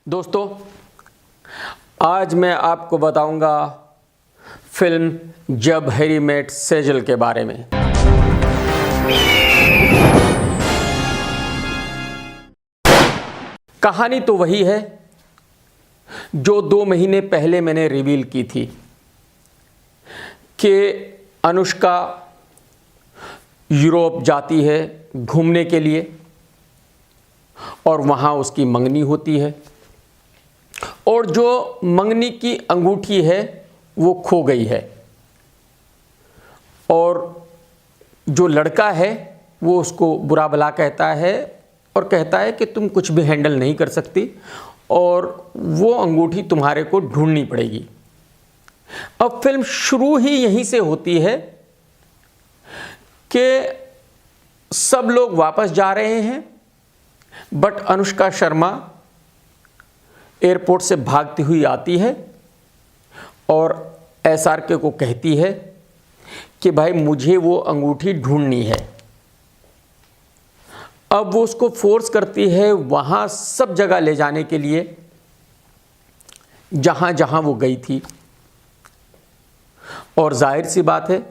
दोस्तों, आज मैं आपको बताऊंगा फिल्म जब हैरी मेट सेजल के बारे में। कहानी तो वही है जो 2 महीने पहले मैंने रिवील की थी कि अनुष्का यूरोप जाती है घूमने के लिए और वहाँ उसकी मंगनी होती है और जो मंगनी की अंगूठी है वो खो गई है और जो लड़का है वो उसको बुरा भला कहता है और कहता है कि तुम कुछ भी हैंडल नहीं कर सकती और वो अंगूठी तुम्हारे को ढूंढनी पड़ेगी। अब फिल्म शुरू ही यहीं से होती है कि सब लोग वापस जा रहे हैं बट अनुष्का शर्मा एयरपोर्ट से भागती हुई आती है और एसआरके को कहती है कि भाई मुझे वो अंगूठी ढूंढनी है। अब वो उसको फोर्स करती है वहाँ सब जगह ले जाने के लिए जहाँ जहाँ वो गई थी और जाहिर सी बात है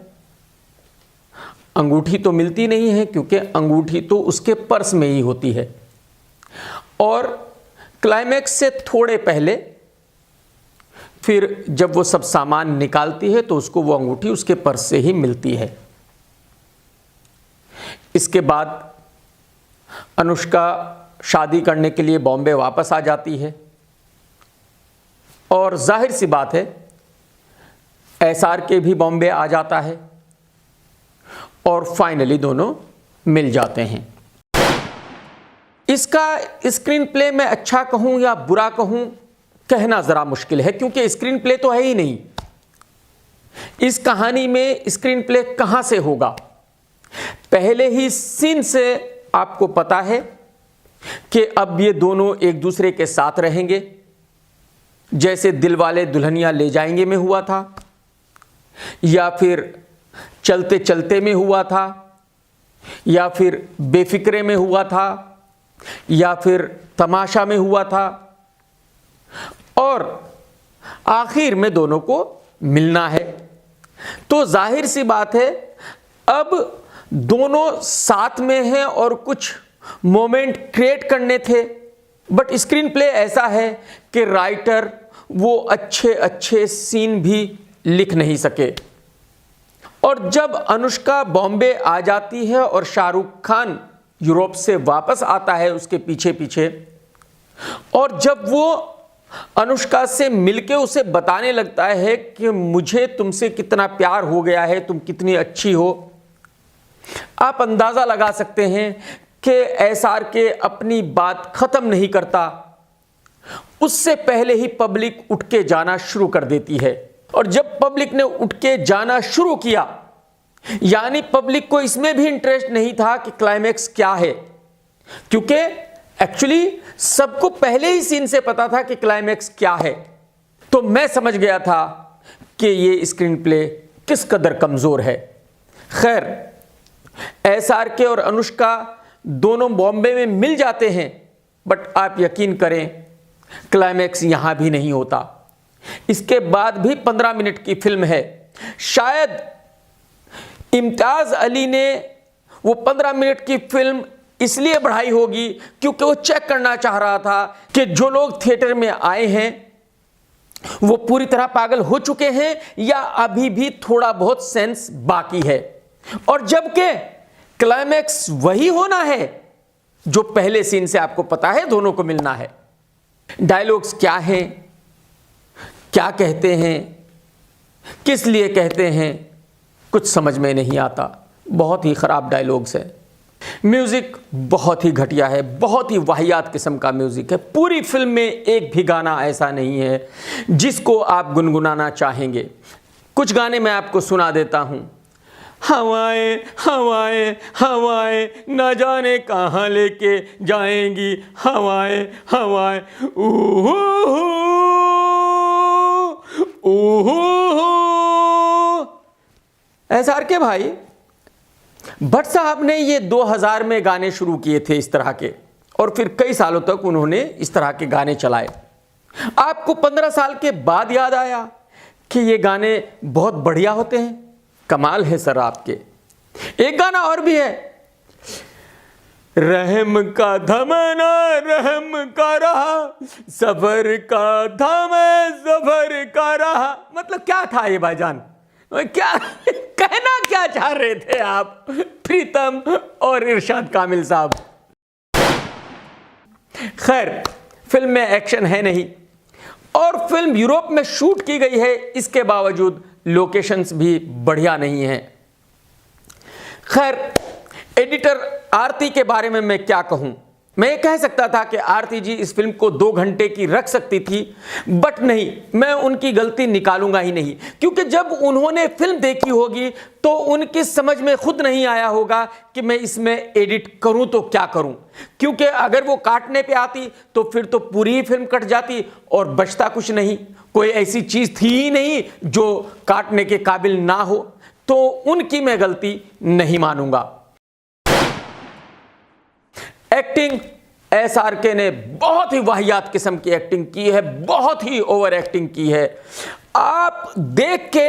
अंगूठी तो मिलती नहीं है क्योंकि अंगूठी तो उसके पर्स में ही होती है और क्लाइमैक्स से थोड़े पहले फिर जब वो सब सामान निकालती है तो उसको वो अंगूठी उसके पर्स से ही मिलती है। इसके बाद अनुष्का शादी करने के लिए बॉम्बे वापस आ जाती है और जाहिर सी बात है एसआरके भी बॉम्बे आ जाता है और फाइनली दोनों मिल जाते हैं। इसका स्क्रीन प्ले मैं अच्छा कहूं या बुरा कहूं कहना ज़रा मुश्किल है क्योंकि स्क्रीन प्ले तो है ही नहीं। इस कहानी में स्क्रीन प्ले कहां से होगा? पहले ही सीन से आपको पता है कि अब ये दोनों एक दूसरे के साथ रहेंगे, जैसे दिलवाले दुल्हनिया ले जाएंगे में हुआ था या फिर चलते चलते में हुआ था या फिर बेफिक्रे में हुआ था या फिर तमाशा में हुआ था और आखिर में दोनों को मिलना है। तो जाहिर सी बात है अब दोनों साथ में हैं और कुछ मोमेंट क्रिएट करने थे बट स्क्रीन प्ले ऐसा है कि राइटर वो अच्छे अच्छे सीन भी लिख नहीं सके। और जब अनुष्का बॉम्बे आ जाती है और शाहरुख खान यूरोप से वापस आता है उसके पीछे पीछे और जब वो अनुष्का से मिलके उसे बताने लगता है कि मुझे तुमसे कितना प्यार हो गया है, तुम कितनी अच्छी हो, आप अंदाजा लगा सकते हैं कि एसआरके अपनी बात खत्म नहीं करता, उससे पहले ही पब्लिक उठ के जाना शुरू कर देती है। और जब पब्लिक ने उठ के जाना शुरू किया यानी पब्लिक को इसमें भी इंटरेस्ट नहीं था कि क्लाइमैक्स क्या है, क्योंकि एक्चुअली सबको पहले ही सीन से पता था कि क्लाइमैक्स क्या है। तो मैं समझ गया था कि ये स्क्रीन प्ले किस कदर कमजोर है। खैर, एसआरके और अनुष्का दोनों बॉम्बे में मिल जाते हैं बट आप यकीन करें क्लाइमैक्स यहां भी नहीं होता। इसके बाद भी 15 मिनट की फिल्म है। शायद इम्तियाज अली ने वो 15 मिनट की फिल्म इसलिए बढ़ाई होगी क्योंकि वो चेक करना चाह रहा था कि जो लोग थिएटर में आए हैं वो पूरी तरह पागल हो चुके हैं या अभी भी थोड़ा बहुत सेंस बाकी है। और जबकि क्लाइमैक्स वही होना है जो पहले सीन से आपको पता है दोनों को मिलना है। डायलॉग्स क्या हैं, क्या कहते हैं, किस लिए कहते हैं, कुछ समझ में नहीं आता। बहुत ही ख़राब डायलॉग्स है। म्यूज़िक बहुत ही घटिया है, बहुत ही वाहियात किस्म का म्यूज़िक है। पूरी फिल्म में एक भी गाना ऐसा नहीं है जिसको आप गुनगुनाना चाहेंगे। कुछ गाने मैं आपको सुना देता हूँ। हवाएं हवाएं हवाएं न जाने कहाँ लेके जाएंगी, हवाएं हवाएं ऊहू ऊहू। एसआरके भाई भट्ट साहब ने ये 2000 में गाने शुरू किए थे इस तरह के और फिर कई सालों तक उन्होंने इस तरह के गाने चलाए। आपको 15 साल के बाद याद आया कि ये गाने बहुत बढ़िया होते हैं। कमाल है सर आपके। एक गाना और भी है, रहम का धमना रहम का रहा, सफर का धमे सफर का रहा। मतलब क्या था ये भाईजान, क्या कहना क्या चाह रहे थे आप प्रीतम और इरशाद कामिल साहब? खैर, फिल्म में एक्शन है नहीं और फिल्म यूरोप में शूट की गई है, इसके बावजूद लोकेशंस भी बढ़िया नहीं हैं। खैर, एडिटर आरती के बारे में मैं क्या कहूं। मैं ये कह सकता था कि आरती जी इस फिल्म को 2 घंटे की रख सकती थी, बट नहीं, मैं उनकी गलती निकालूंगा ही नहीं, क्योंकि जब उन्होंने फिल्म देखी होगी तो उनकी समझ में खुद नहीं आया होगा कि मैं इसमें एडिट करूं तो क्या करूं। क्योंकि अगर वो काटने पे आती तो फिर तो पूरी फिल्म कट जाती और बचता कुछ नहीं, कोई ऐसी चीज थी ही नहीं जो काटने के काबिल ना हो। तो उनकी मैं गलती नहीं मानूंगा। एक्टिंग, एसआरके ने बहुत ही वाहियात किस्म की एक्टिंग की है, बहुत ही ओवर एक्टिंग की है। आप देख के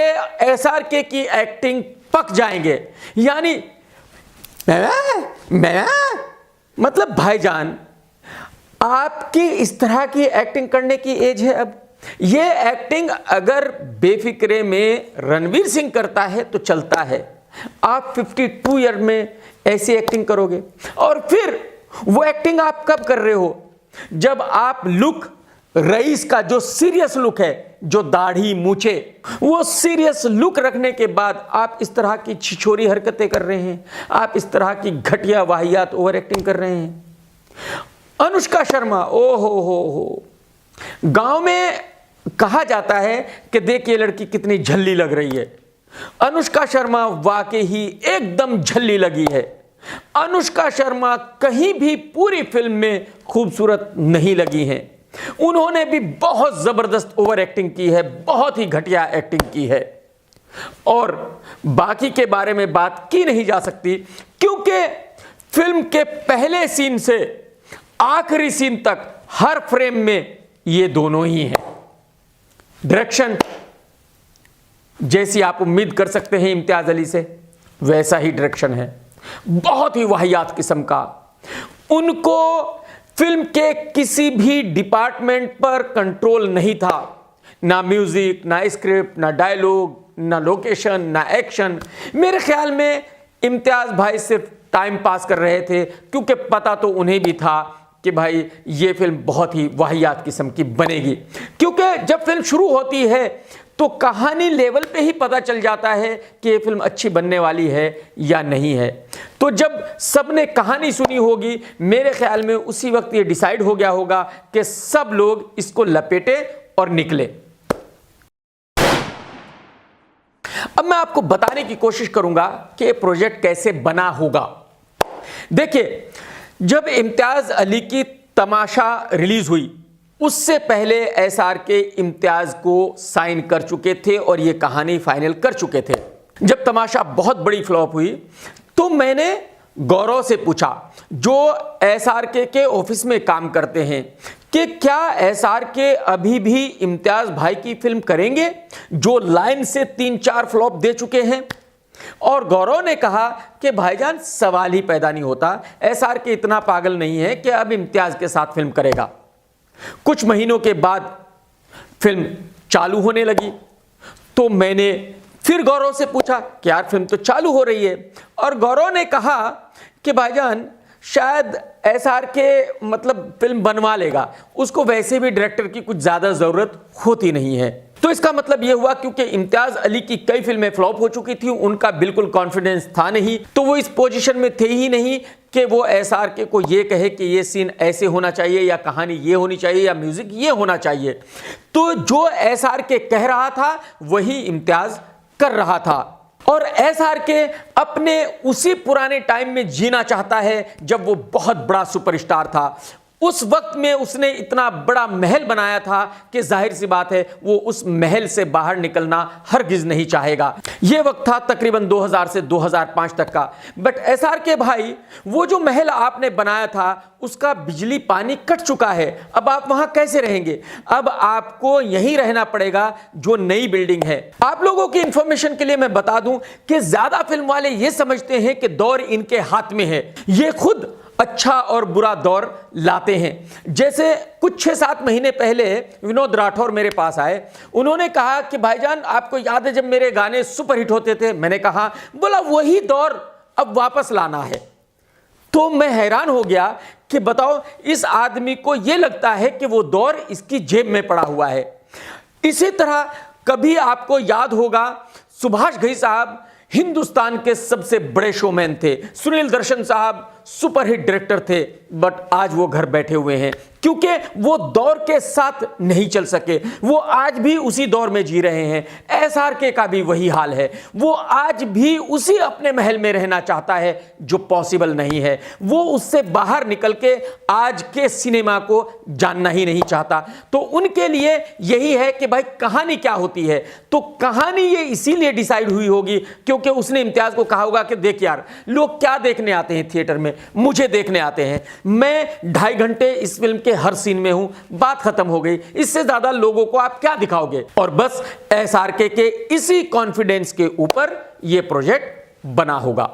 एसआरके की एक्टिंग पक जाएंगे। यानी मैं मतलब भाईजान, आपकी इस तरह की एक्टिंग करने की एज है अब। ये एक्टिंग अगर बेफिक्रे में रणवीर सिंह करता है तो चलता है, आप 52 ईयर में ऐसी एक्टिंग करोगे। और फिर वो एक्टिंग आप कब कर रहे हो, जब आप लुक रईस का जो सीरियस लुक है, जो दाढ़ी मूछे, वो सीरियस लुक रखने के बाद आप इस तरह की छिछोरी हरकतें कर रहे हैं, आप इस तरह की घटिया वाहियात ओवर एक्टिंग कर रहे हैं। अनुष्का शर्मा, ओ हो, गांव में कहा जाता है कि देख ये लड़की कितनी झल्ली लग रही है। अनुष्का शर्मा वाकई ही एकदम झल्ली लगी है। अनुष्का शर्मा कहीं भी पूरी फिल्म में खूबसूरत नहीं लगी हैं। उन्होंने भी बहुत जबरदस्त ओवर एक्टिंग की है, बहुत ही घटिया एक्टिंग की है। और बाकी के बारे में बात की नहीं जा सकती, क्योंकि फिल्म के पहले सीन से आखिरी सीन तक हर फ्रेम में ये दोनों ही हैं। डायरेक्शन जैसी आप उम्मीद कर सकते हैं इम्तियाज अली से, वैसा ही डायरेक्शन है, बहुत ही वाहियात किस्म का। उनको फिल्म के किसी भी डिपार्टमेंट पर कंट्रोल नहीं था, ना म्यूजिक, ना स्क्रिप्ट, ना डायलॉग, ना लोकेशन, ना एक्शन। मेरे ख्याल में इम्तियाज भाई सिर्फ टाइम पास कर रहे थे, क्योंकि पता तो उन्हें भी था कि भाई ये फिल्म बहुत ही वाहियात किस्म की बनेगी। क्योंकि जब फिल्म शुरू होती है तो कहानी लेवल पे ही पता चल जाता है कि ये फिल्म अच्छी बनने वाली है या नहीं है। तो जब सबने कहानी सुनी होगी, मेरे ख्याल में उसी वक्त ये डिसाइड हो गया होगा कि सब लोग इसको लपेटे और निकले। अब मैं आपको बताने की कोशिश करूंगा कि ये प्रोजेक्ट कैसे बना होगा। देखिए, जब इम्तियाज अली की तमाशा रिलीज हुई, उससे पहले एसआरके इम्तियाज को साइन कर चुके थे और ये कहानी फाइनल कर चुके थे। जब तमाशा बहुत बड़ी फ्लॉप हुई तो मैंने गौरव से पूछा, जो एसआरके के ऑफिस में काम करते हैं, कि क्या एसआरके अभी भी इम्तियाज भाई की फिल्म करेंगे जो लाइन से 3-4 फ्लॉप दे चुके हैं। और गौरव ने कहा कि भाईजान सवाल ही पैदा नहीं होता, एसआरके इतना पागल नहीं है कि अब इम्तियाज के साथ फिल्म करेगा। कुछ महीनों के बाद फिल्म चालू होने लगी तो मैंने फिर गौरव से पूछा कि यार फिल्म तो चालू हो रही है, और गौरव ने कहा कि भाईजान शायद एसआरके मतलब फिल्म बनवा लेगा, उसको वैसे भी डायरेक्टर की कुछ ज़्यादा ज़रूरत होती नहीं है। तो इसका मतलब यह हुआ क्योंकि इम्तियाज अली की कई फिल्में फ्लॉप हो चुकी थी, उनका बिल्कुल कॉन्फिडेंस था नहीं, तो वो इस पोजीशन में थे ही नहीं कि वो एसआरके को ये कहे कि ये सीन ऐसे होना चाहिए या कहानी ये होनी चाहिए या म्यूजिक ये होना चाहिए। तो जो एसआरके कह रहा था वही इम्तियाज कर रहा था। और एसआरके अपने उसी पुराने टाइम में जीना चाहता है जब वो बहुत बड़ा सुपरस्टार था। उस वक्त में उसने इतना बड़ा महल बनाया था कि जाहिर सी बात है वो उस महल से बाहर निकलना हरगिज नहीं चाहेगा। यह वक्त था तकरीबन 2000 से 2005 तक का। बट SRK भाई, वो जो महल आपने बनाया था उसका बिजली पानी कट चुका है, अब आप वहां कैसे रहेंगे? अब आपको यहीं रहना पड़ेगा जो नई बिल्डिंग है। आप लोगों की इंफॉर्मेशन के लिए मैं बता दूं कि ज्यादा फिल्म वाले ये समझते हैं कि दौर इनके हाथ में है, ये खुद अच्छा और बुरा दौर लाते हैं। जैसे कुछ 6-7 महीने पहले विनोद राठौर मेरे पास आए, उन्होंने कहा कि भाईजान आपको याद है जब मेरे गाने सुपरहिट होते थे? मैंने कहा, बोला वही दौर अब वापस लाना है। तो मैं हैरान हो गया कि बताओ, इस आदमी को यह लगता है कि वो दौर इसकी जेब में पड़ा हुआ है। इसी तरह कभी आपको याद होगा, सुभाष घई साहब हिंदुस्तान के सबसे बड़े शोमैन थे, सुनील दर्शन साहब सुपरहिट डायरेक्टर थे, बट आज वो घर बैठे हुए हैं क्योंकि वो दौर के साथ नहीं चल सके। वो आज भी उसी दौर में जी रहे हैं। SRK का भी वही हाल है, वो आज भी उसी अपने महल में रहना चाहता है जो पॉसिबल नहीं है। वो उससे बाहर निकल के आज के सिनेमा को जानना ही नहीं चाहता। तो उनके लिए यही है कि भाई कहानी क्या होती है। तो कहानी ये इसीलिए डिसाइड हुई होगी क्योंकि उसने इम्तियाज को कहा होगा कि देख यार, लोग क्या देखने आते हैं थिएटर में, मुझे देखने आते हैं। मैं 2.5 घंटे इस फिल्म के हर सीन में हूं, बात खत्म हो गई। इससे ज्यादा लोगों को आप क्या दिखाओगे? और बस SRK के इसी कॉन्फिडेंस के ऊपर यह प्रोजेक्ट बना होगा।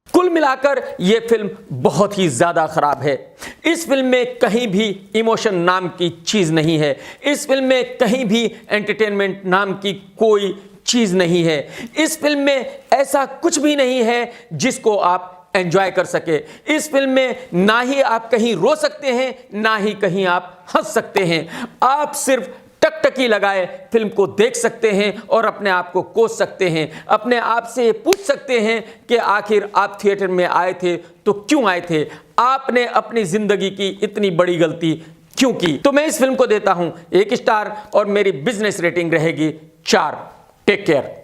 कुल मिलाकर यह फिल्म बहुत ही ज्यादा खराब है। इस फिल्म में कहीं भी इमोशन नाम की चीज नहीं है। इस फिल्म में कहीं भी एंटरटेनमेंट नाम की कोई चीज नहीं है। इस फिल्म में ऐसा कुछ भी नहीं है जिसको आप एंजॉय कर सके। इस फिल्म में ना ही आप कहीं रो सकते हैं, ना ही कहीं आप हंस सकते हैं। आप सिर्फ टकटकी लगाए फिल्म को देख सकते हैं और अपने आप को कोस सकते हैं। अपने आप से पूछ सकते हैं कि आखिर आप थिएटर में आए थे तो क्यों आए थे? आपने अपनी जिंदगी की इतनी बड़ी गलती क्यों की? तो मैं इस फिल्म को देता हूं 1 स्टार और मेरी बिजनेस रेटिंग रहेगी 4। Take care.